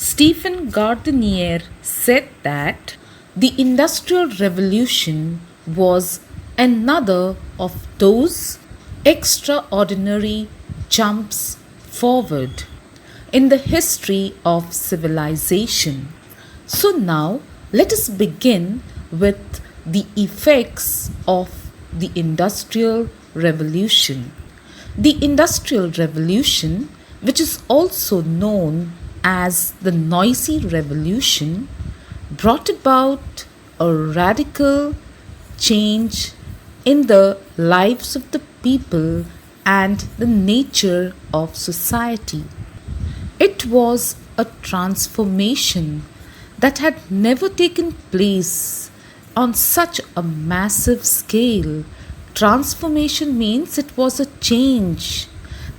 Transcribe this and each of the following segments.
Stephen Gardenier said that the Industrial Revolution was another of those extraordinary jumps forward in the history of civilization. So, now let us begin with the effects of the Industrial Revolution. The Industrial Revolution, which is also known as the Noisy Revolution, brought about a radical change in the lives of the people and the nature of society. It was a transformation that had never taken place on such a massive scale. Transformation means it was a change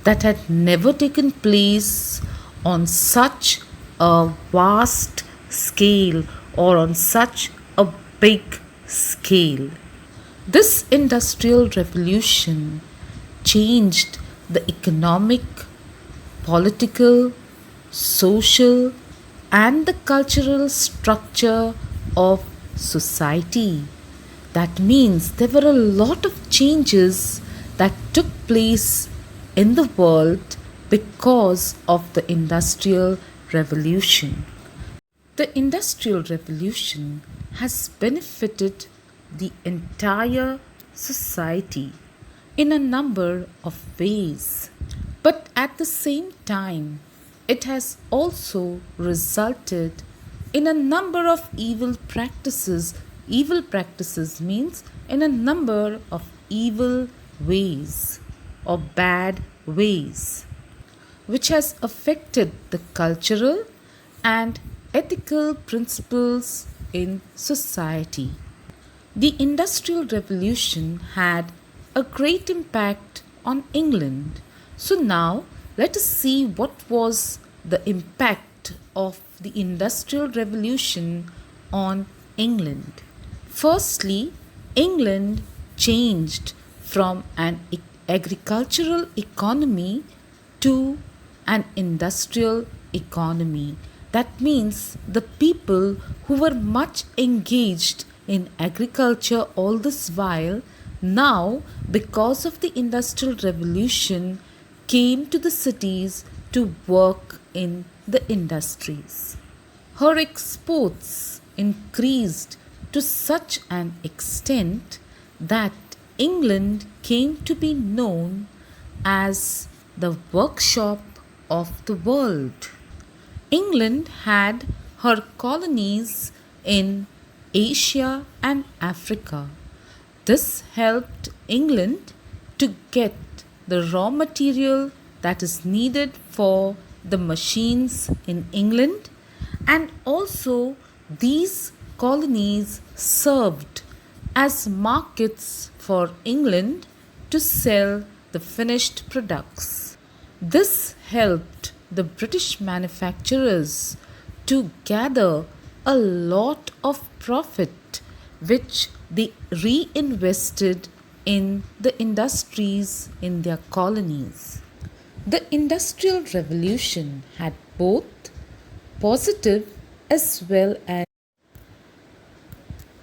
that had never taken place on such a vast scale or on such a big scale. This industrial revolution changed the economic, political, social, and the cultural structure of society. That means there were a lot of changes that took place in the world because of the Industrial Revolution. The Industrial Revolution has benefited the entire society in a number of ways. But at the same time, it has also resulted in a number of evil practices. Evil practices means in a number of evil ways or bad ways, which has affected the cultural and ethical principles in society. The Industrial Revolution had a great impact on England. So now let us see what was the impact of the Industrial Revolution on England. Firstly, England changed from an agricultural economy to an industrial economy. That means the people who were much engaged in agriculture all this while now, because of the Industrial Revolution, came to the cities to work in the industries. Her exports increased to such an extent that England came to be known as the workshop of the world. England had her colonies in Asia and Africa. This helped England to get the raw material that is needed for the machines in England, and also these colonies served as markets for England to sell the finished products. This helped the British manufacturers to gather a lot of profit, which they reinvested in the industries in their colonies. The Industrial Revolution had both positive as well as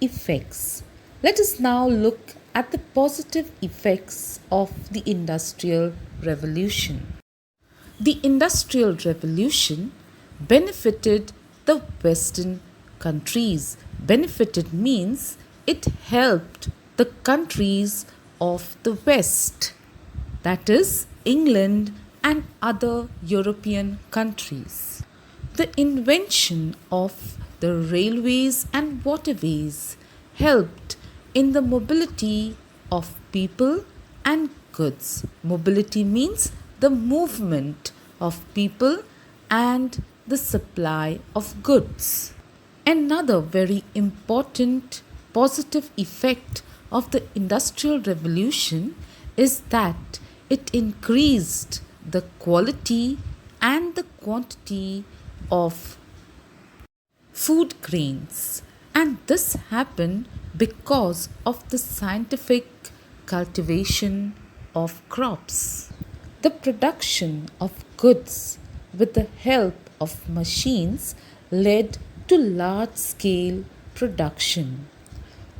effects. Let us now look at the positive effects of the Industrial Revolution. The Industrial Revolution benefited the Western countries. Benefited means it helped the countries of the West, that is, England and other European countries. The invention of the railways and waterways helped in the mobility of people and goods. Mobility means the movement of people and the supply of goods. Another very important positive effect of the Industrial Revolution is that it increased the quality and the quantity of food grains, and this happened because of the scientific cultivation of crops. The production of goods with the help of machines led to large scale production.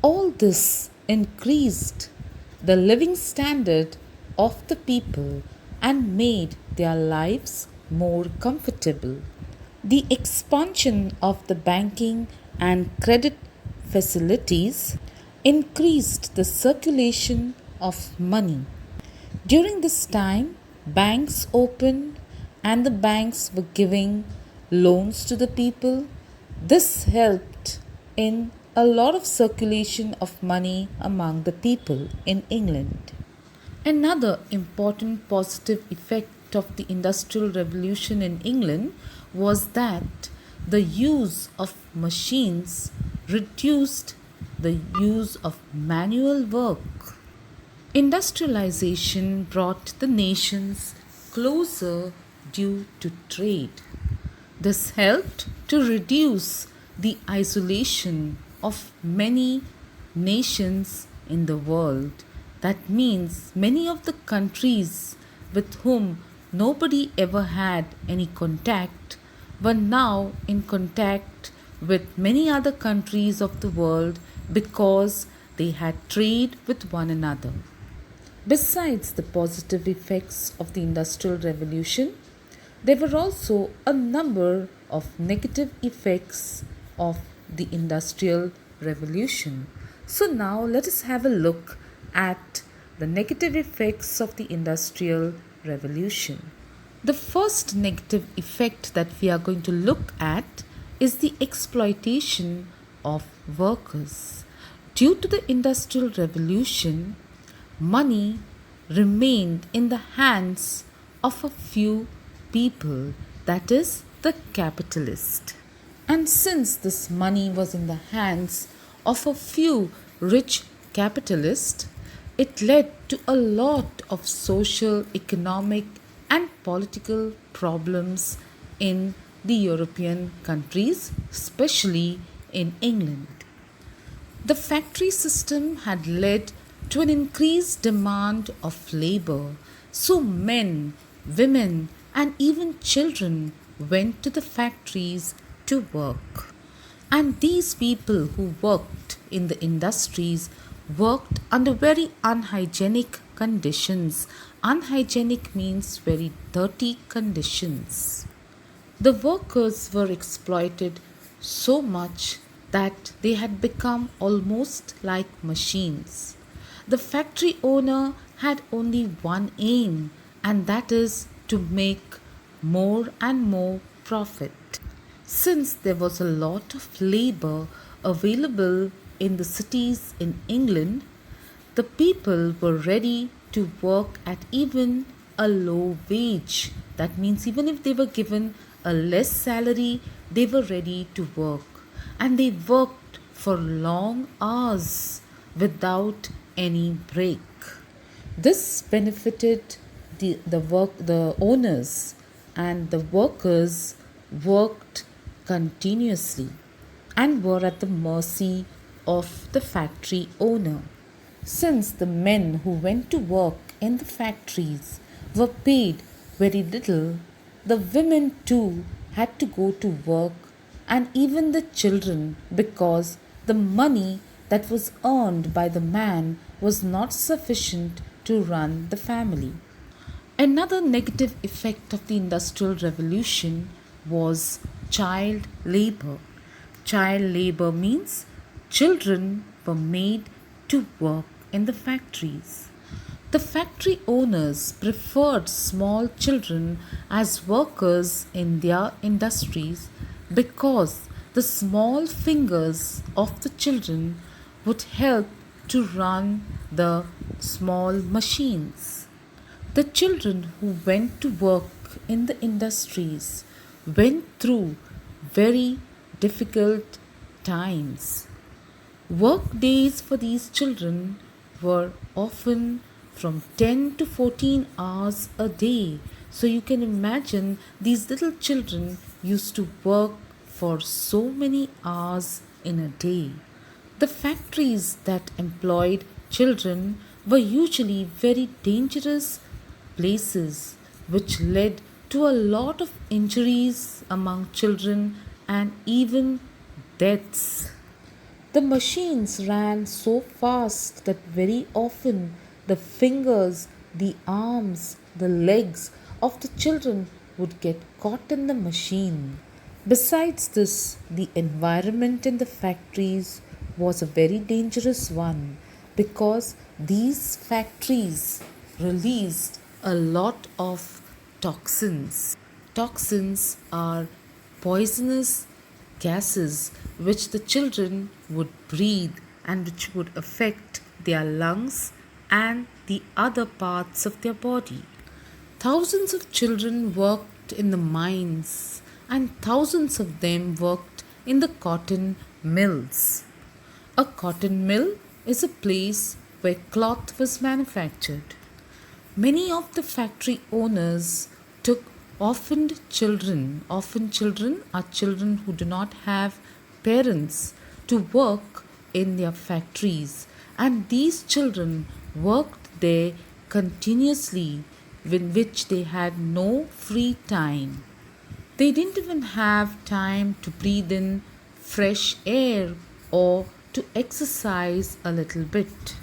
All this increased the living standard of the people and made their lives more comfortable. The expansion of the banking and credit facilities increased the circulation of money. During this time, banks opened and the banks were giving loans to the people. This helped in a lot of circulation of money among the people in England. Another important positive effect of the Industrial Revolution in England was that the use of machines reduced the use of manual work. Industrialization brought the nations closer due to trade. This helped to reduce the isolation of many nations in the world. That means many of the countries with whom nobody ever had any contact were now in contact with many other countries of the world because they had trade with one another. Besides the positive effects of the Industrial Revolution, there were also a number of negative effects of the Industrial Revolution. So now let us have a look at the negative effects of the Industrial Revolution. The first negative effect that we are going to look at is the exploitation of workers. Due to the Industrial Revolution, money remained in the hands of a few people, that is, the capitalist. And since this money was in the hands of a few rich capitalists, it led to a lot of social, economic, and political problems in the European countries, especially in England. The factory system had led to an increased demand of labor, so men, women, and even children went to the factories to work. And these people who worked in the industries worked under very unhygienic conditions. Unhygienic means very dirty conditions. The workers were exploited so much that they had become almost like machines. The factory owner had only one aim, and that is to make more and more profit. Since there was a lot of labor available in the cities in England, the people were ready to work at even a low wage. That means even if they were given a less salary, they were ready to work. And they worked for long hours without any break. This benefited the owners, and the workers worked continuously and were at the mercy of the factory owner. Since the men who went to work in the factories were paid very little, the women too had to go to work, and even the children, because the money that was earned by the man was not sufficient to run the family. Another negative effect of the Industrial Revolution was child labor. Child labor means children were made to work in the factories. The factory owners preferred small children as workers in their industries because the small fingers of the children would help to run the small machines. The children who went to work in the industries went through very difficult times. Work days for these children were often from 10 to 14 hours a day. So you can imagine these little children used to work for so many hours in a day. The factories that employed children were usually very dangerous places which led to a lot of injuries among children and even deaths. The machines ran so fast that very often the fingers, the arms, the legs of the children would get caught in the machine. Besides this, the environment in the factories was a very dangerous one because these factories released a lot of toxins. Toxins are poisonous gases which the children would breathe and which would affect their lungs and the other parts of their body. Thousands of children worked in the mines and thousands of them worked in the cotton mills. A cotton mill is a place where cloth was manufactured. Many of the factory owners took orphaned children. Orphaned children are children who do not have parents to work in their factories, and these children worked there continuously, in which they had no free time. They didn't even have time to breathe in fresh air or to exercise a little bit.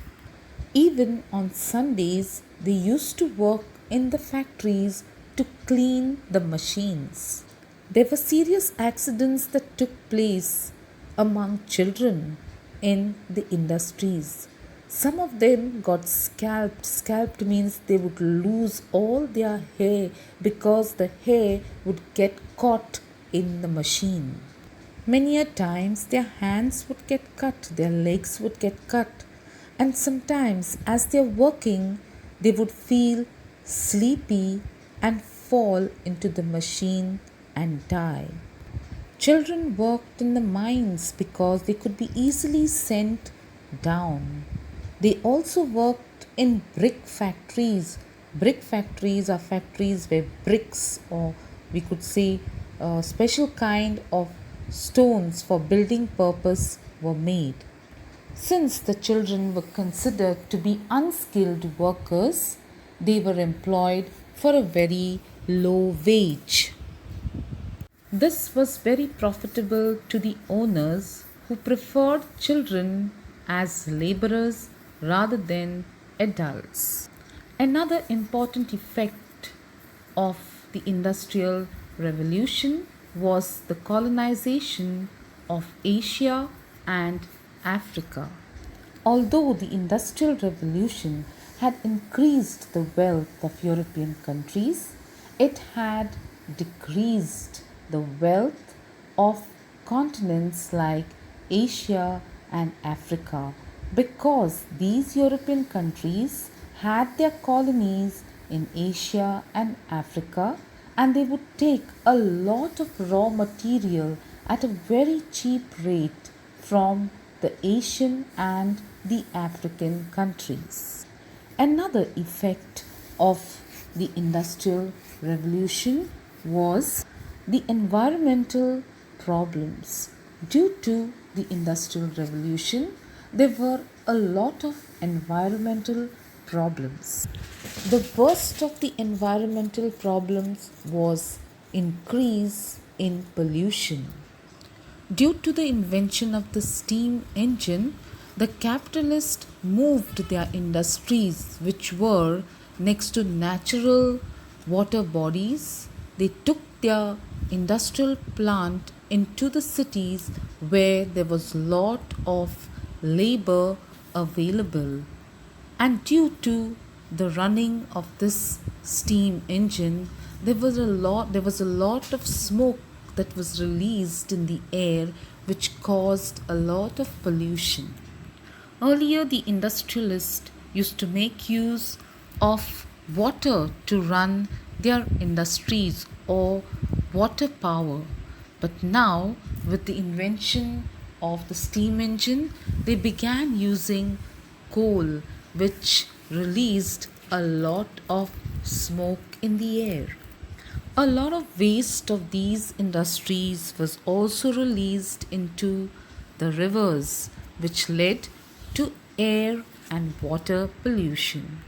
Even on Sundays, they used to work in the factories to clean the machines. There were serious accidents that took place among children in the industries. Some of them got scalped. Scalped means they would lose all their hair because the hair would get caught in the machine. Many a times their hands would get cut, their legs would get cut, and sometimes as they're working, they would feel sleepy and fall into the machine and die. Children worked in the mines because they could be easily sent down. They also worked in brick factories. Brick factories are factories where bricks, or we could say a special kind of stones for building purpose, were made. Since the children were considered to be unskilled workers, they were employed for a very low wage. This was very profitable to the owners who preferred children as laborers rather than adults. Another important effect of the Industrial Revolution was the colonization of Asia and Africa. Although the Industrial Revolution had increased the wealth of European countries, it had decreased the wealth of continents like Asia and Africa because these European countries had their colonies in Asia and Africa, and they would take a lot of raw material at a very cheap rate from the Asian and the African countries. Another effect of the Industrial Revolution was the environmental problems. Due to the Industrial Revolution, there were a lot of environmental problems. The worst of the environmental problems was increase in pollution. Due to the invention of the steam engine, the capitalists moved their industries, which were next to natural water bodies. They took their industrial plant into the cities where there was lot of labor available, and due to the running of this steam engine, there was a lot of smoke that was released in the air, which caused a lot of pollution. Earlier, the industrialists used to make use of water to run their industries or water power. But now, with the invention of the steam engine, they began using coal, which released a lot of smoke in the air. A lot of waste of these industries was also released into the rivers, which led to air and water pollution.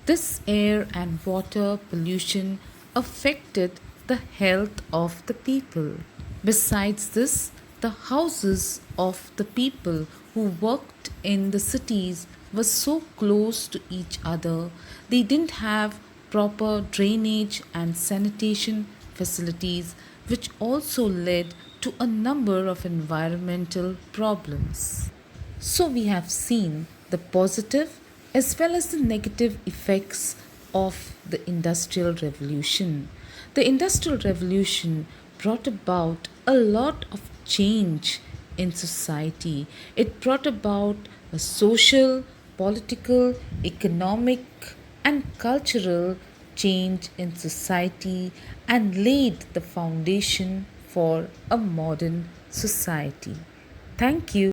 This air and water pollution affected the health of the people. Besides this, the houses of the people who worked in the cities were so close to each other, they didn't have proper drainage and sanitation facilities, which also led to a number of environmental problems. So, we have seen the positive as well as the negative effects of the Industrial Revolution. The Industrial Revolution brought about a lot of change in society. It brought about a social, political, economic, and cultural change in society and laid the foundation for a modern society. Thank you.